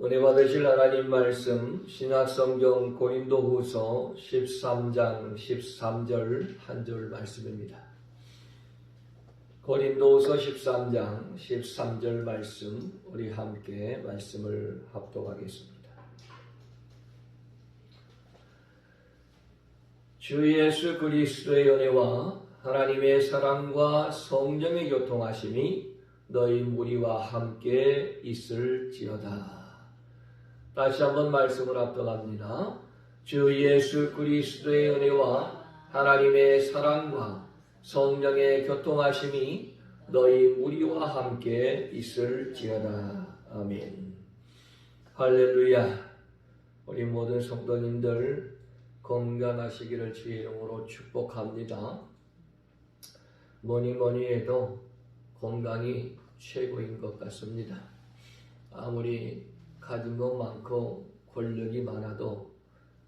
은혜 받으실 하나님 말씀 신약성경 고린도후서 13장 13절 한 절 말씀입니다. 고린도후서 13장 13절 말씀 우리 함께 말씀을 합독하겠습니다. 주 예수 그리스도의 은혜와 하나님의 사랑과 성령의 교통하심이 너희 무리와 함께 있을지어다. 다시 한번 말씀을 합독합니다. 주 예수 그리스도의 은혜와 하나님의 사랑과 성령의 교통하심이 너희 무리와 함께 있을지어다. 아멘. 할렐루야. 우리 모든 성도님들 건강하시기를 주의 이름으로 축복합니다. 뭐니 해도 건강이 최고인 것 같습니다. 아무리 가진 것 많고 권력이 많아도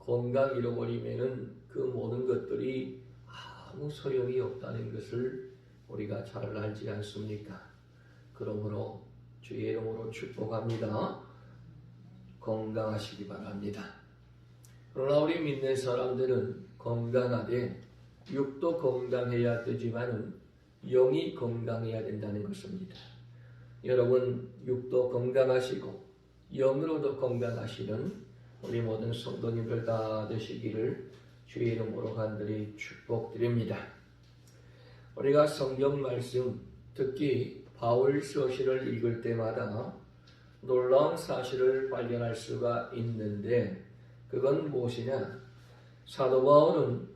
건강 잃어버리면은 그 모든 것들이 아무 소용이 없다는 것을 우리가 잘 알지 않습니까? 그러므로 주의 이름으로 축복합니다. 건강하시기 바랍니다. 그러나 우리 믿는 사람들은 건강하되 육도 건강해야 되지만은 영이 건강해야 된다는 것입니다. 여러분 육도 건강하시고 영으로도 건강하시는 우리 모든 성도님들 다 되시기를 주의 이름으로 간절히 축복드립니다. 우리가 성경 말씀, 특히 바울 서신을 읽을 때마다 놀라운 사실을 발견할 수가 있는데 그건 무엇이냐? 사도 바울은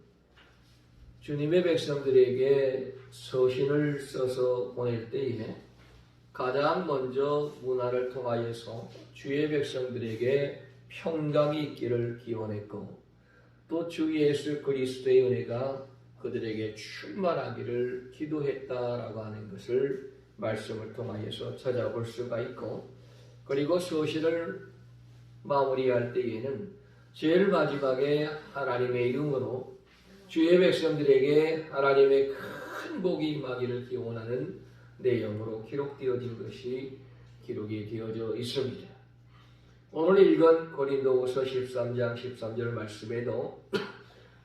주님의 백성들에게 서신을 써서 보낼 때에 가장 먼저 문화를 통하여서 주의 백성들에게 평강이 있기를 기원했고 또 주 예수 그리스도의 은혜가 그들에게 충만하기를 기도했다라고 하는 것을 말씀을 통하여서 찾아볼 수가 있고 그리고 서신을 마무리할 때에는 제일 마지막에 하나님의 이름으로 주의 백성들에게 하나님의 큰 복이 임하기를 기원하는 내용으로 기록되어진 것이 기록이 되어져 있습니다. 오늘 읽은 고린도후서 13장 13절 말씀에도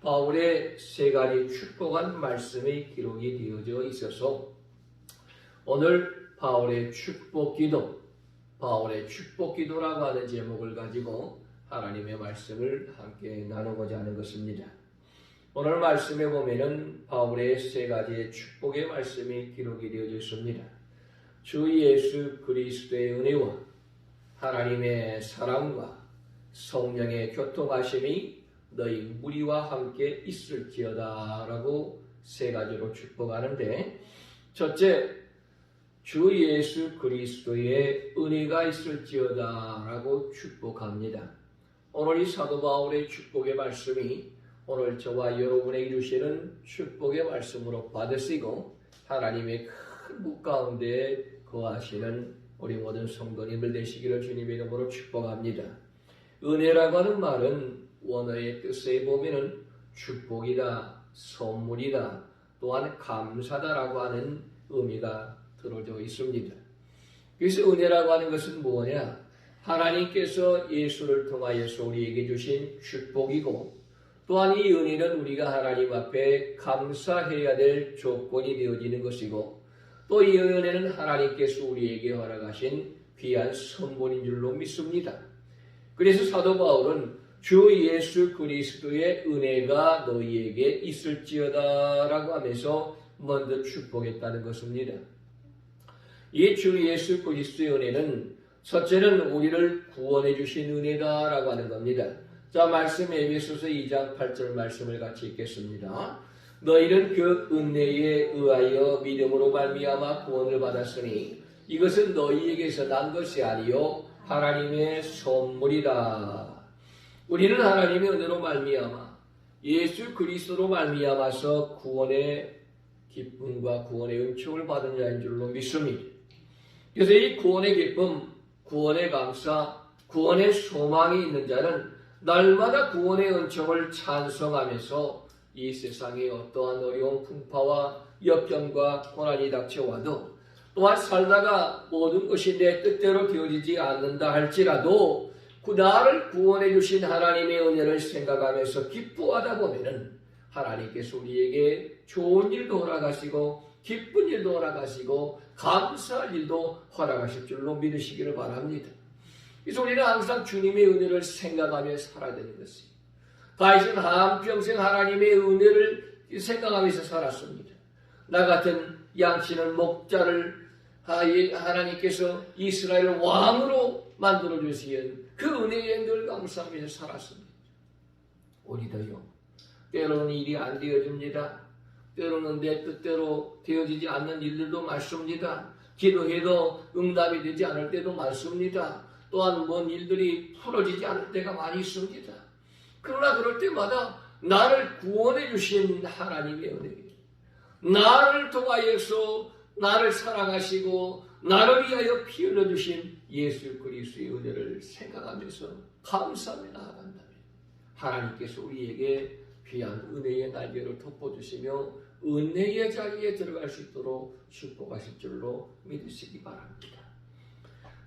바울의 세 가지 축복한 말씀이 기록이 되어져 있어서 오늘 바울의 축복기도라고 하는 제목을 가지고 하나님의 말씀을 함께 나누고자 하는 것입니다. 오늘 말씀에 보면은 바울의 세 가지의 축복의 말씀이 기록이 되어져 있습니다. 주 예수 그리스도의 은혜와 하나님의 사랑과 성령의 교통하심이 너희 무리와 함께 있을지어다 라고 세 가지로 축복하는데 첫째, 주 예수 그리스도의 은혜가 있을지어다 라고 축복합니다. 오늘 이 사도 바울의 축복의 말씀이 오늘 저와 여러분에게 주시는 축복의 말씀으로 받으시고 하나님의 큰 복 가운데 거하시는 우리 모든 성도님들 되시기를 주님의 이름으로 축복합니다. 은혜라고 하는 말은 원어의 뜻에 보면은 축복이다, 선물이다, 또한 감사다라고 하는 의미가 들어져 있습니다. 그래서 은혜라고 하는 것은 뭐냐? 하나님께서 예수를 통하여서 우리에게 주신 축복이고 또한 이 은혜는 우리가 하나님 앞에 감사해야 될 조건이 되어지는 것이고 또 이 은혜는 하나님께서 우리에게 허락하신 귀한 선물인 줄로 믿습니다. 그래서 사도 바울은 주 예수 그리스도의 은혜가 너희에게 있을지어다 라고 하면서 먼저 축복했다는 것입니다. 이 주 예수 그리스도의 은혜는 첫째는 우리를 구원해 주신 은혜다라고 하는 겁니다. 자, 말씀 에베소서 2장 8절 말씀을 같이 읽겠습니다. 너희는 그 은혜에 의하여 믿음으로 말미암아 구원을 받았으니 이것은 너희에게서 난 것이 아니요 하나님의 선물이다. 우리는 하나님의 은혜로 말미암아 예수 그리스도로 말미암아서 구원의 기쁨과 구원의 은총을 받은 자인 줄로 믿습니다. 그래서 이 구원의 기쁨, 구원의 감사, 구원의 소망이 있는 자는 날마다 구원의 은총을 찬송하면서 이 세상에 어떠한 어려운 풍파와 역경과 고난이 닥쳐와도 또한 살다가 모든 것이 내 뜻대로 되어지지 않는다 할지라도 나를 구원해 주신 하나님의 은혜를 생각하면서 기뻐하다 보면은 하나님께서 우리에게 좋은 일도 허락하시고 기쁜 일도 허락하시고 감사할 일도 허락하실 줄로 믿으시기를 바랍니다. 그래서 우리는 항상 주님의 은혜를 생각하며 살아야 되는 것입니다. 다윗은 한평생 하나님의 은혜를 생각하면서 살았습니다. 나 같은 양치는 목자를 하나님께서 이스라엘 왕으로 만들어 주신 그 은혜에 늘 감사하며 살았습니다. 우리도요, 때로는 일이 안 되어집니다. 때로는 내 뜻대로 되어지지 않는 일들도 많습니다. 기도해도 응답이 되지 않을 때도 많습니다. 또한 뭔 일들이 풀어지지 않을 때가 많이 있습니다. 그러나 그럴 때마다 나를 구원해 주신 하나님의 은혜, 나를 통하여서 나를 사랑하시고 나를 위하여 피 흘려주신 예수 그리스도의 은혜를 생각하면서 감사하며 나아간다면 하나님께서 우리에게 귀한 은혜의 날개를 덮어주시며 은혜의 자리에 들어갈 수 있도록 축복하실 줄로 믿으시기 바랍니다.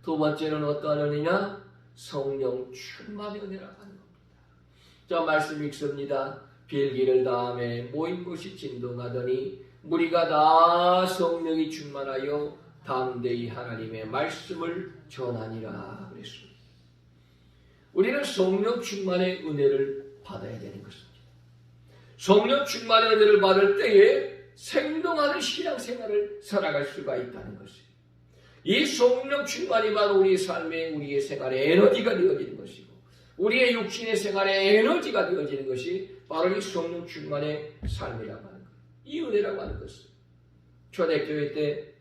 두 번째는 어떠한 은혜냐? 성령 충만의 은혜라고 하는 겁니다. 자, 말씀 읽습니다. 빌기를 다음에 모인 곳이 진동하더니 무리가 다 성령이 충만하여 담대히 하나님의 말씀을 전하니라 그랬습니다. 우리는 성령 충만의 은혜를 받아야 되는 것입니다. 성령 충만의 은혜를 받을 때에 생동하는 신앙생활을 살아갈 수가 있다는 것입니다. 이 성령 충만이 바로 우리의 삶에 우리의 생활에 에너지가 되어지는 것이고 우리의 육신의 생활에 에너지가 되어지는 것이 바로 이 성령 충만의 삶이라고 하는 거예요. 이 은혜라고 하는 것은 초대교회 때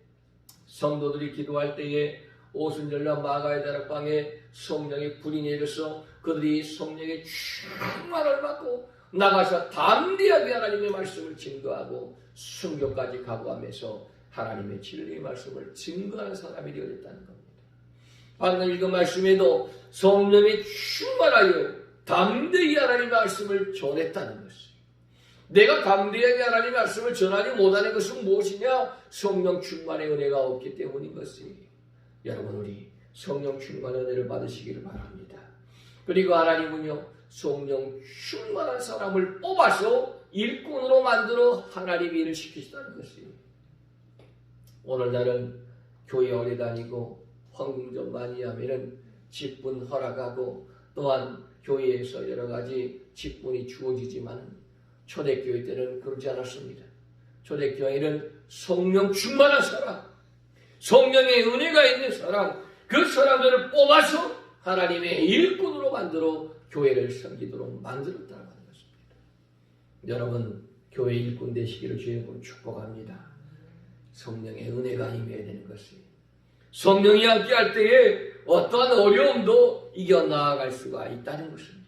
성도들이 기도할 때에 오순절날 마가의 다락방에 성령의 불이 내려서 그들이 성령의 충만을 받고 나가서 담대하게 하나님의 말씀을 증거하고 순교까지 각오하면서 하나님의 진리의 말씀을 증거하는 사람이 되어졌다는 겁니다. 방금 읽은 말씀에도 성령이 충만하여 담대히 하나님의 말씀을 전했다는 것이에요. 내가 담대하게 하나님의 말씀을 전하지 못하는 것은 무엇이냐? 성령 충만의 은혜가 없기 때문인 것이에요. 여러분, 우리 성령 충만의 은혜를 받으시기를 바랍니다. 그리고 하나님은요, 성령 충만한 사람을 뽑아서 일꾼으로 만들어 하나님의 일을 시키시다는 것이에요. 오늘날은 교회 오래 다니고 헌금 좀 많이 하면은 직분 허락하고 또한 교회에서 여러 가지 직분이 주어지지만 초대교회 때는 그렇지 않았습니다. 초대교회는 성령 충만한 사람, 성령의 은혜가 있는 사람, 그 사람들을 뽑아서 하나님의 일꾼으로 만들어 교회를 섬기도록 만들었다는 것입니다. 여러분, 교회 일꾼 되시기를 주님으로 축복합니다. 성령의 은혜가 임해야 되는 것입니다. 성령이 함께할 때에 어떠한 어려움도 이겨나갈 수가 있다는 것입니다.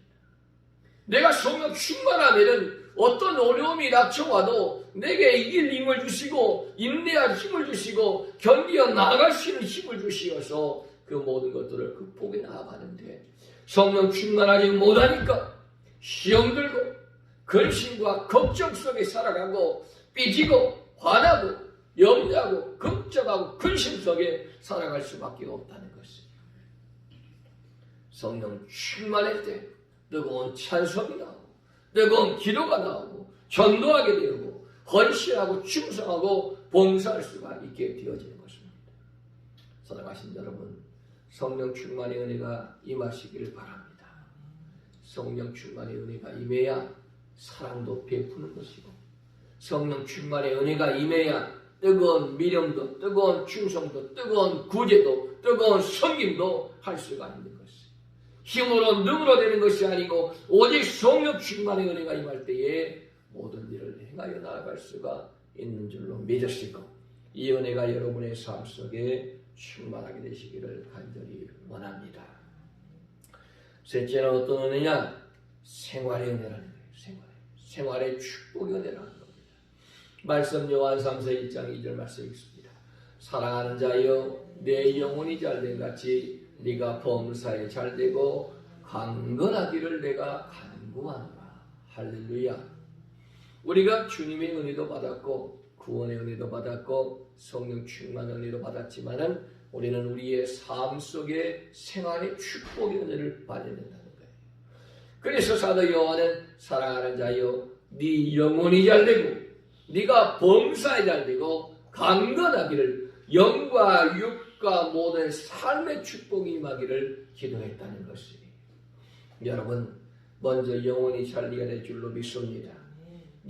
내가 성령 충만하면 어떤 어려움이 닥쳐와도 내게 이길 힘을 주시고 인내할 힘을 주시고 견디어 나아갈 수 있는 힘을 주시어서 그 모든 것들을 극복해 나아가는데 성령 충만하지 못하니까 시험 들고 근심과 걱정 속에 살아가고 삐지고 화나고 염려하고 걱정하고 근심 속에 살아갈 수밖에 없다는 것입니다. 성령 충만할 때 뜨거운 찬송이 나오고 뜨거운 기도가 나오고 전도하게 되고 헌신하고 충성하고 봉사할 수가 있게 되어지는 것입니다. 사랑하신 여러분, 성령 충만의 은혜가 임하시기를 바랍니다. 성령 충만의 은혜가 임해야 사랑도 베푸는 것이고 성령 충만의 은혜가 임해야 뜨거운 미련도 뜨거운 충성도 뜨거운 구제도 뜨거운 섬김도 할 수가 있는 것입니다. 힘으로 능으로 되는 것이 아니고 오직 성령 충만의 은혜가 임할 때에 모든 일을 행하여 나아갈 수가 있는 줄로 믿으시고 이 은혜가 여러분의 삶 속에 충만하게 되시기를 간절히 원합니다. 셋째는 어떤 은혜냐? 생활의 은혜라는 거예요. 생활의 축복의 은혜라는 겁니다. 말씀 요한 3서 1장 2절 말씀 읽습니다. 사랑하는 자여 내 영혼이 잘된 같이 네가 범사에 잘되고 강건하기를 내가 간구하노라. 할렐루야. 우리가 주님의 은혜도 받았고 구원의 은혜도 받았고 성령 충만 은혜도 받았지만은 우리는 우리의 삶 속에 생활의 축복의 은혜를 받아야 된다는 거예요. 그래서 사도 요한은 사랑하는 자여 네 영혼이 잘되고 네가 범사에 잘되고 강건하기를 영과 육과 모든 삶의 축복이 임하기를 기도했다는 것이 여러분 먼저 영혼이 잘되어야 될 줄로 믿습니다.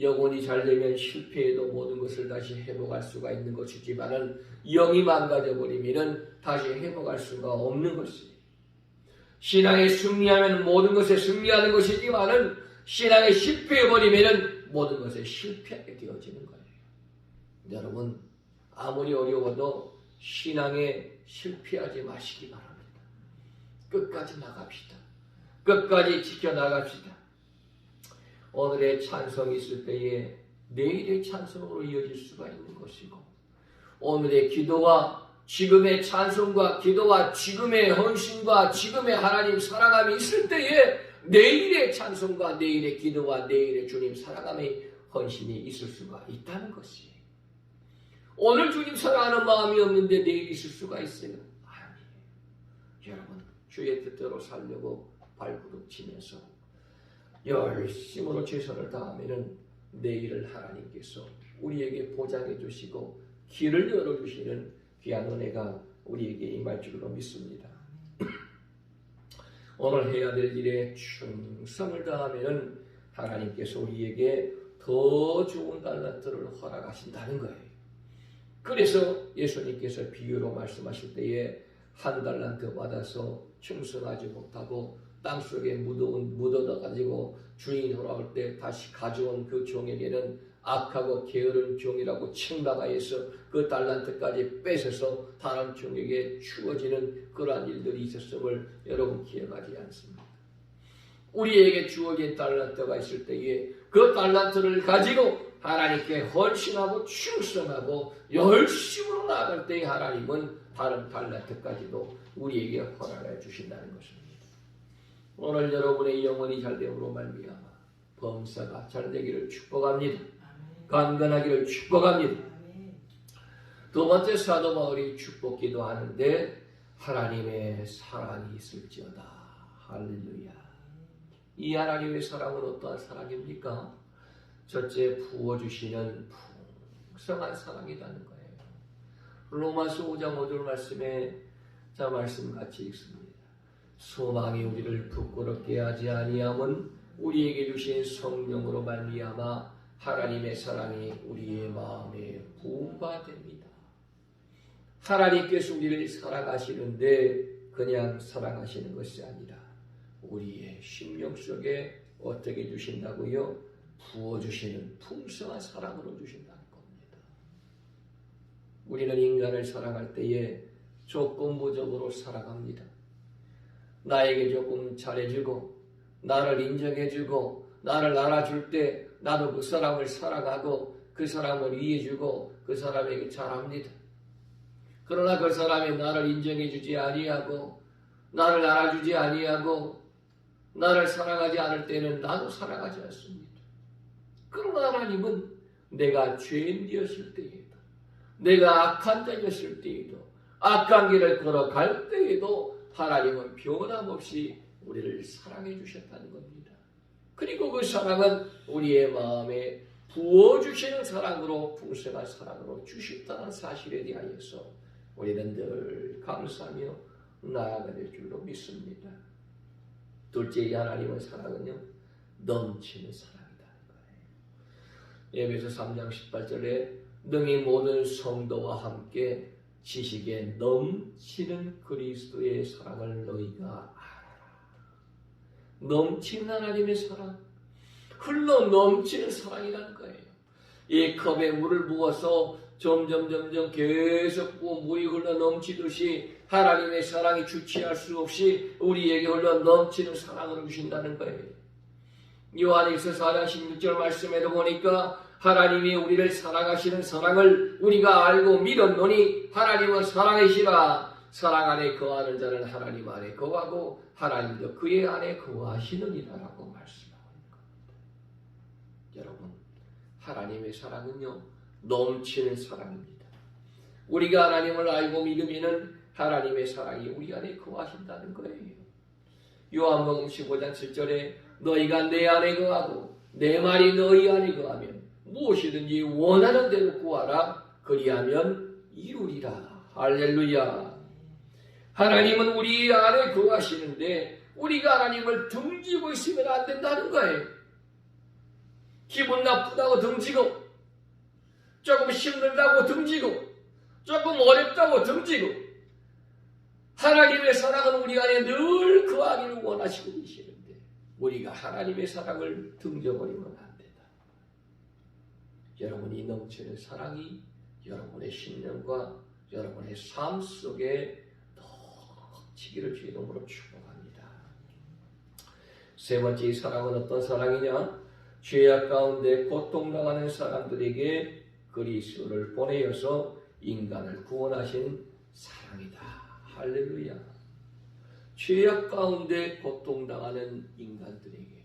영혼이 잘되면 실패해도 모든 것을 다시 회복할 수가 있는 것이지만은 영이 망가져버리면 다시 회복할 수가 없는 것이에요. 신앙에 승리하면 모든 것에 승리하는 것이지만은 신앙에 실패해버리면 모든 것에 실패하게 되어지는 거예요. 여러분 아무리 어려워도 신앙에 실패하지 마시기 바랍니다. 끝까지 나갑시다. 끝까지 지켜나갑시다. 오늘의 찬송이 있을 때에 내일의 찬송으로 이어질 수가 있는 것이고 오늘의 기도와 지금의 찬송과 기도와 지금의 헌신과 지금의 하나님 사랑함이 있을 때에 내일의 찬송과 내일의 기도와 내일의 주님 사랑함의 헌신이 있을 수가 있다는 것이에요. 오늘 주님 사랑하는 마음이 없는데 내일 있을 수가 있어요? 아니에요. 여러분 주의 뜻대로 살려고 발부둥 치면서 열심으로 최선을 다하면 내일을 하나님께서 우리에게 보장해 주시고 길을 열어주시는 귀한 은혜가 우리에게 임할 줄로 믿습니다. 오늘 해야 될 일에 충성을 다하면 하나님께서 우리에게 더 좋은 달란트를 허락하신다는 거예요. 그래서 예수님께서 비유로 말씀하실 때에 한 달란트 받아서 충성하지 못하고 땅속에 묻어둬 가지고 주인이 돌아올 때 다시 가져온 그 종에게는 악하고 게으른 종이라고 책망하여서 그 달란트까지 뺏어서 다른 종에게 주어지는 그러한 일들이 있었음을 여러분 기억하지 않습니다. 우리에게 주어진 달란트가 있을 때에 그 달란트를 가지고 하나님께 헌신하고 충성하고 열심으로 나아갈 때에 하나님은 다른 달란트까지도 우리에게 허락해 주신다는 것입니다. 오늘 여러분의 영혼이 잘됨으로 말미암아 범사가 잘되기를 축복합니다. 강건하기를 축복합니다. 두 번째 사도 바울이 축복 기도하는데 하나님의 사랑이 있을지어다. 할렐루야. 이 하나님의 사랑은 어떠한 사랑입니까? 첫째 부어주시는 풍성한 사랑이라는 거예요. 로마서 5장 5절 말씀에 자 말씀 같이 읽습니다. 소망이 우리를 부끄럽게 하지 아니함은 우리에게 주신 성령으로 말미암아 하나님의 사랑이 우리의 마음에 부어가 됩니다. 하나님께서 우리를 사랑하시는데 그냥 사랑하시는 것이 아니라 우리의 심령 속에 어떻게 주신다고요? 부어주시는 풍성한 사랑으로 주신다는 겁니다. 우리는 인간을 사랑할 때에 조건부적으로 사랑합니다. 나에게 조금 잘해주고 나를 인정해주고 나를 알아줄 때 나도 그 사람을 사랑하고 그 사람을 이해해주고 그 사람에게 잘합니다. 그러나 그 사람이 나를 인정해주지 아니하고 나를 알아주지 아니하고 나를 사랑하지 않을 때는 나도 사랑하지 않습니다. 그러나 하나님은 내가 죄인 되었을 때에도 내가 악한 자였을 때에도 악한 길을 걸어갈 때에도 하나님은 변함없이 우리를 사랑해 주셨다는 겁니다. 그리고 그 사랑은 우리의 마음에 부어주시는 사랑으로 풍성한 사랑으로 주셨다는 사실에 대하여서 우리는 늘 감사하며 나아가야 될 줄로 믿습니다. 둘째, 하나님의 사랑은요 넘치는 사랑이라는 거예요. 에베소 3장 18절에 능히 모든 성도와 함께 지식에 넘치는 그리스도의 사랑을 너희가 알아라. 넘치는 하나님의 사랑, 흘러 넘치는 사랑이라는 거예요. 이 컵에 물을 부어서 점점 계속 물이 흘러 넘치듯이 하나님의 사랑이 주체할 수 없이 우리에게 흘러 넘치는 사랑을 주신다는 거예요. 요한일서 4장 16절 말씀에도 보니까 하나님이 우리를 사랑하시는 사랑을 우리가 알고 믿었노니 하나님은 사랑이시라. 사랑 안에 거하는 자는 하나님 안에 거하고 하나님도 그의 안에 거하시느니라라고 말씀하고 있는 겁니다. 여러분, 하나님의 사랑은요 넘치는 사랑입니다. 우리가 하나님을 알고 믿으면 하나님의 사랑이 우리 안에 거하신다는 거예요. 요한복음 15장 7절에 너희가 내 안에 거하고 내 말이 너희 안에 거하면 무엇이든지 원하는 대로 구하라 그리하면 이루리라. 할렐루야. 하나님은 우리 안에 거하시는데 우리가 하나님을 등지고 있으면 안 된다는 거예요. 기분 나쁘다고 등지고 조금 힘들다고 등지고 조금 어렵다고 등지고 하나님의 사랑은 우리 안에 늘 거하기를 원하시고 계시는데 우리가 하나님의 사랑을 등져버리면 안 된다. 여러분이 넘치는 사랑이 여러분의 신령과 여러분의 삶 속에 넘치기를 주의 이름으로 축복합니다. 세 번째 사랑은 어떤 사랑이냐? 죄악 가운데 고통당하는 사람들에게 그리스도를 보내어서 인간을 구원하신 사랑이다. 할렐루야. 죄악 가운데 고통당하는 인간들에게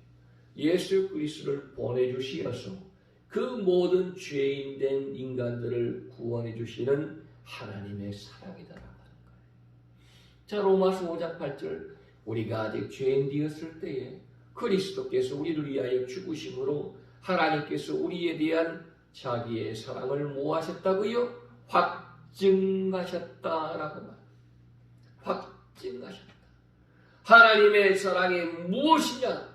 예수 그리스도를 보내주시어서 그 모든 죄인 된 인간들을 구원해 주시는 하나님의 사랑이다라고 하는 거예요. 자, 로마서 5장 8절 우리가 아직 죄인 되었을 때에 그리스도께서 우리를 위하여 죽으심으로 하나님께서 우리에 대한 자기의 사랑을 뭐 하셨다고요? 확증하셨다라고 말합니다. 확증하셨다. 하나님의 사랑이 무엇이냐?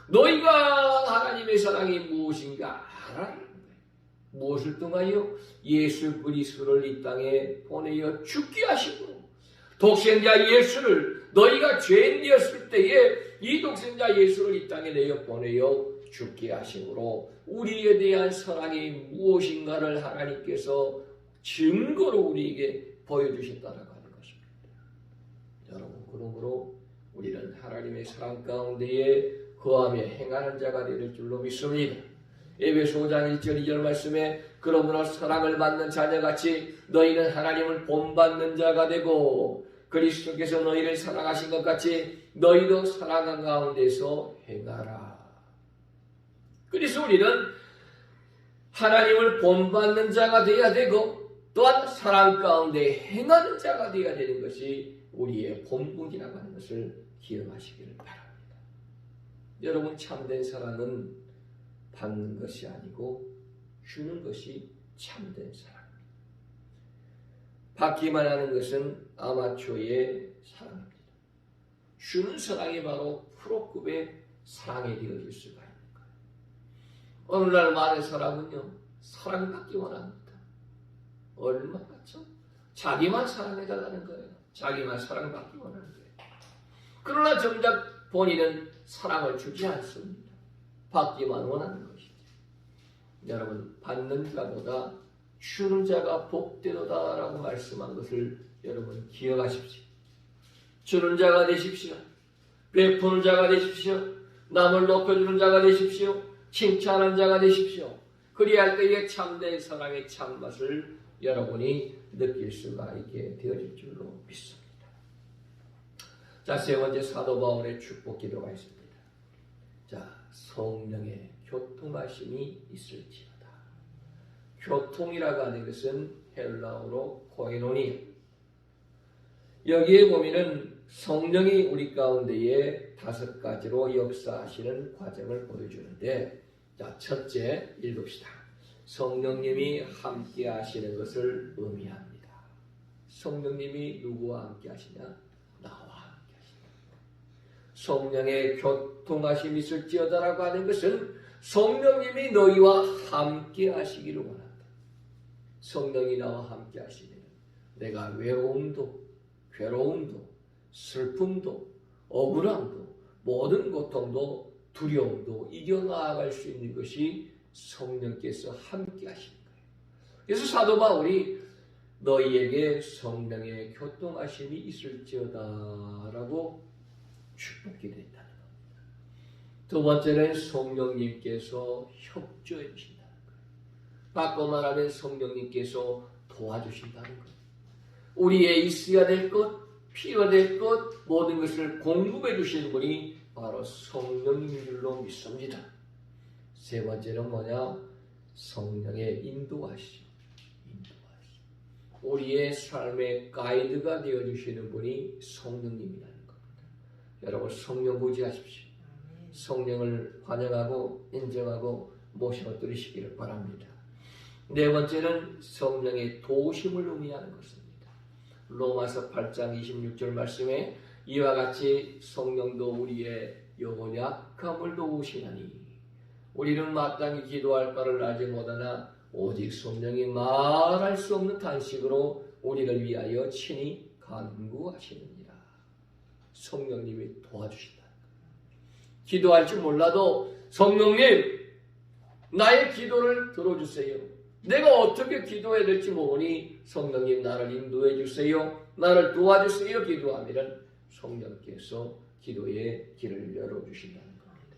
너희가 하나님의 사랑이 무엇인가 알아라는 거예요. 무엇을 통하여? 예수 그리스도를 이 땅에 보내어 죽게 하시고 독생자 예수를 너희가 죄인 되었을 때에 이 독생자 예수를 이 땅에 내어 보내어 죽게 하심으로 우리에 대한 사랑이 무엇인가를 하나님께서 증거로 우리에게 보여주셨다라고 하는 것입니다. 여러분, 그러므로 우리는 하나님의 사랑 가운데에 거하며 행하는 자가 될 줄로 믿습니다. 에베소 5장 1절 2절 말씀에 그러므로 사랑을 받는 자녀같이 너희는 하나님을 본받는 자가 되고 그리스도께서 너희를 사랑하신 것 같이 너희도 사랑한 가운데서 행하라. 그래서 우리는 하나님을 본받는 자가 되어야 되고 또한 사랑 가운데 행하는 자가 되어야 되는 것이 우리의 본분이라고 하는 것을 기억하시기를 바랍니다. 여러분, 참된 사랑은 받는 것이 아니고 주는 것이 참된 사랑입니다. 받기만 하는 것은 아마추어의 사랑입니다. 주는 사랑이 바로 프로급의 사랑이 되어질 수가 있는 거예요. 오늘날 많은 사람은요, 사랑받기만 합니다. 얼마나 참 자기만 사랑해달라는 거예요. 자기만 사랑받기만 하는 거예요. 그러나 정작 본인은 사랑을 주지 않습니다. 받기만 원하는 것이죠. 여러분, 받는 자보다 주는 자가 복되도다라고 말씀한 것을 여러분 기억하십시오. 주는 자가 되십시오. 베푸는 자가 되십시오. 남을 높여주는 자가 되십시오. 칭찬하는 자가 되십시오. 그리할 때에 참된 사랑의 참맛을 여러분이 느낄 수가 있게 되어질 줄로 믿습니다. 자, 세 번째 사도 바울의 축복 기도가 있습니다. 자, 성령의 교통하심이 있을지어다. 교통이라고 하는 것은 헬라어로 코이노니아. 여기에 보면은 성령이 우리 가운데에 5가지로 역사하시는 과정을 보여주는데, 자, 첫째 읽읍시다. 성령님이 함께 하시는 것을 의미합니다. 성령님이 누구와 함께 하시냐? 나와 함께 하시다. 성령의 교통하심이 있을지어다라고 하는 것은 성령님이 너희와 함께 하시기를 원한다. 성령이 나와 함께 하시면 내가 외로움도, 괴로움도, 슬픔도, 억울함도, 모든 고통도, 두려움도 이겨나갈 수 있는 것이 성령께서 함께 하시는 거예요. 그래서 사도 바울이 너희에게 성령의 교통하심이 있을지어다라고 축복기도했다는 겁니다. 두 번째는 성령님께서 협조해 주신다는 거예요. 바꿔 말하면 성령님께서 도와주신다는 거예요. 우리의 있어야 될 것, 필요해야 될 것, 모든 것을 공급해 주시는 분이 바로 성령님인 줄로 믿습니다. 세 번째는 뭐냐? 성령의 인도하심. 우리의 삶의 가이드가 되어주시는 분이 성령님이라는 겁니다. 여러분 성령 부지하십시오. 성령을 환영하고 인정하고 모셔드리시기를 바랍니다. 네 번째는 성령의 도우심을 의미하는 것입니다. 로마서 8장 26절 말씀에 이와 같이 성령도 우리의 영혼의 약함을 도우시나니 우리는 마땅히 기도할 바를 알지 못하나 오직 성령이 말할 수 없는 탄식으로 우리를 위하여 친히 간구하시느니라. 성령님이 도와주신다. 기도할 줄 몰라도 성령님 나의 기도를 들어주세요. 내가 어떻게 기도해야 될지 모르니 성령님 나를 인도해 주세요. 나를 도와주세요. 기도하면 성령께서 기도의 길을 열어주신다는 겁니다.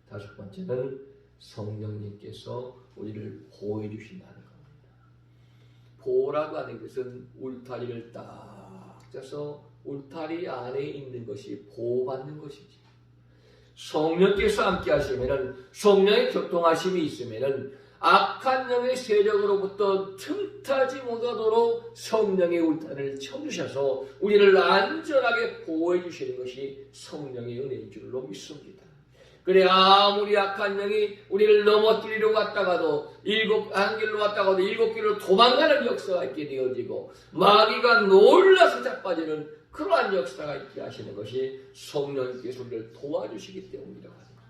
다섯 번째는 성령님께서 우리를 보호해 주신다는 겁니다. 보호라고 하는 것은 울타리를 딱 짜서 울타리 안에 있는 것이 보호받는 것이지. 성령께서 함께 하시면은 성령의 교통하심이 있으면은 악한 영의 세력으로부터 틈타지 못하도록 성령의 울타리를 쳐주셔서 우리를 안전하게 보호해 주시는 것이 성령의 은혜인 줄로 믿습니다. 그래 아무리 악한 영이 우리를 넘어뜨리려고 왔다가도 한 길로 왔다가도 7길로 도망가는 역사가 있게 되어지고 마귀가 놀라서 자빠지는 그러한 역사가 있게 하시는 것이 성령께서 우리를 도와주시기 때문이라고 합니다.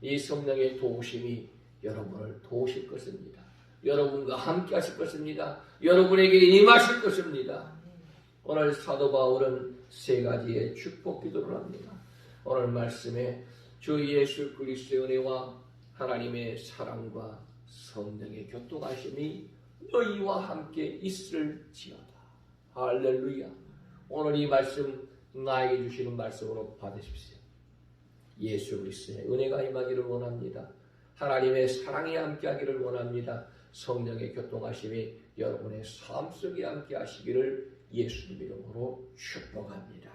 이 성령의 도우심이 여러분을 도우실 것입니다. 여러분과 함께 하실 것입니다. 여러분에게 임하실 것입니다. 오늘 사도 바울은 세 가지의 축복 기도를 합니다. 오늘 말씀에 주 예수 그리스도의 은혜와 하나님의 사랑과 성령의 교통하심이 너희와 함께 있을지어다. 할렐루야. 오늘 이 말씀 나에게 주시는 말씀으로 받으십시오. 예수 그리스도의 은혜가 임하기를 원합니다. 하나님의 사랑이 함께하기를 원합니다. 성령의 교통하심이 여러분의 삶 속에 함께하시기를 예수님 이름으로 축복합니다.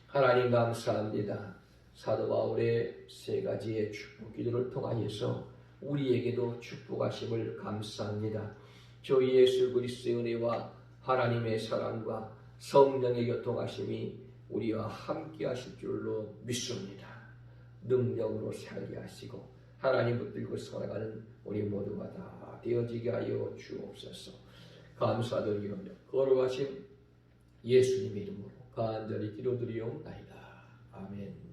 하나님 감사합니다. 사도 바울의 세 가지의 축복 기도를 통하여서 우리에게도 축복하심을 감사합니다. 주 예수 그리스도의 은혜와 하나님의 사랑과 성령의 교통하심이 우리와 함께 하실 줄로 믿습니다. 능력으로 살게 하시고 하나님 붙들고 살아가는 우리 모두가 다 되어지게 하여 주옵소서. 감사드리오며 거룩하신 예수님의 이름으로 간절히 기도드리옵나이다. 아멘.